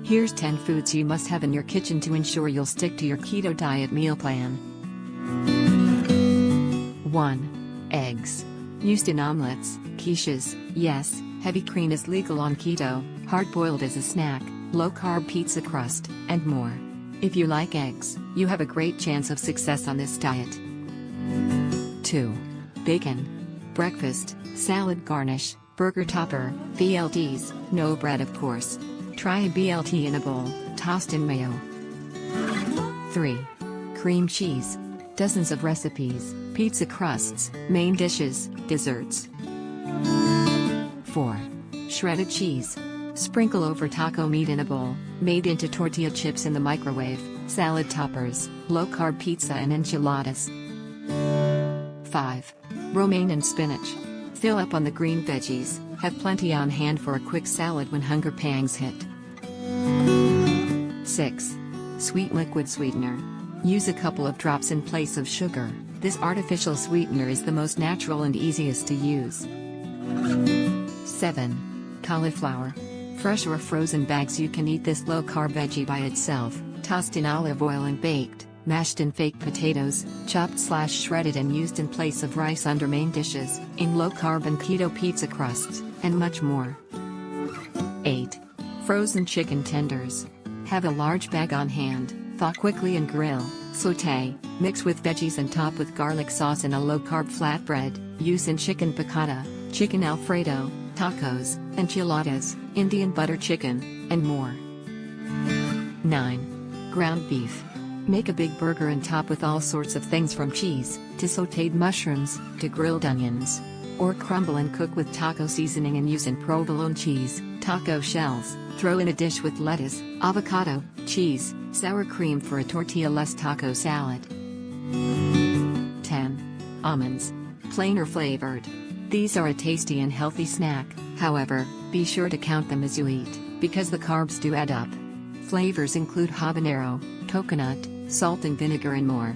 Here's 10 foods you must have in your kitchen to ensure you'll stick to your keto diet meal plan. 1. Eggs. Used in omelets, quiches, yes, heavy cream is legal on keto, hard-boiled as a snack, low-carb pizza crust, and more. If you like eggs, you have a great chance of success on this diet. 2. Bacon. Breakfast, salad garnish, burger topper, BLTs, no bread of course. Try a BLT in a bowl, tossed in mayo. 3. Cream cheese. Dozens of recipes, pizza crusts, main dishes, desserts. 4. Shredded cheese. Sprinkle over taco meat in a bowl, made into tortilla chips in the microwave, salad toppers, low-carb pizza and enchiladas. 5. Romaine and spinach. Fill up on the green veggies, have plenty on hand for a quick salad when hunger pangs hit. 6. Sweet liquid sweetener. Use a couple of drops in place of sugar. This artificial sweetener is the most natural and easiest to use. 7. Cauliflower. Fresh or frozen bags. You can eat this low-carb veggie by itself, tossed in olive oil and baked, mashed in fake potatoes, chopped/shredded and used in place of rice under main dishes, in low-carb and keto pizza crusts, and much more. 8. Frozen chicken tenders. Have a large bag on hand, thaw quickly and grill, sauté, mix with veggies and top with garlic sauce in a low-carb flatbread, use in chicken piccata, chicken alfredo, tacos, enchiladas, Indian butter chicken, and more. 9. Ground beef. Make a big burger and top with all sorts of things from cheese, to sautéed mushrooms, to grilled onions. Or crumble and cook with taco seasoning and use in provolone cheese, taco shells, throw in a dish with lettuce, avocado, cheese, sour cream for a tortilla-less taco salad. 10. Almonds. Plain or flavored. These are a tasty and healthy snack, however, be sure to count them as you eat, because the carbs do add up. Flavors include habanero, coconut, salt and vinegar and more.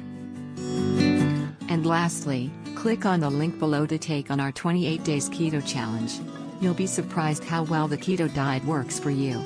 And lastly, click on the link below to take on our 28 Days Keto Challenge. You'll be surprised how well the keto diet works for you.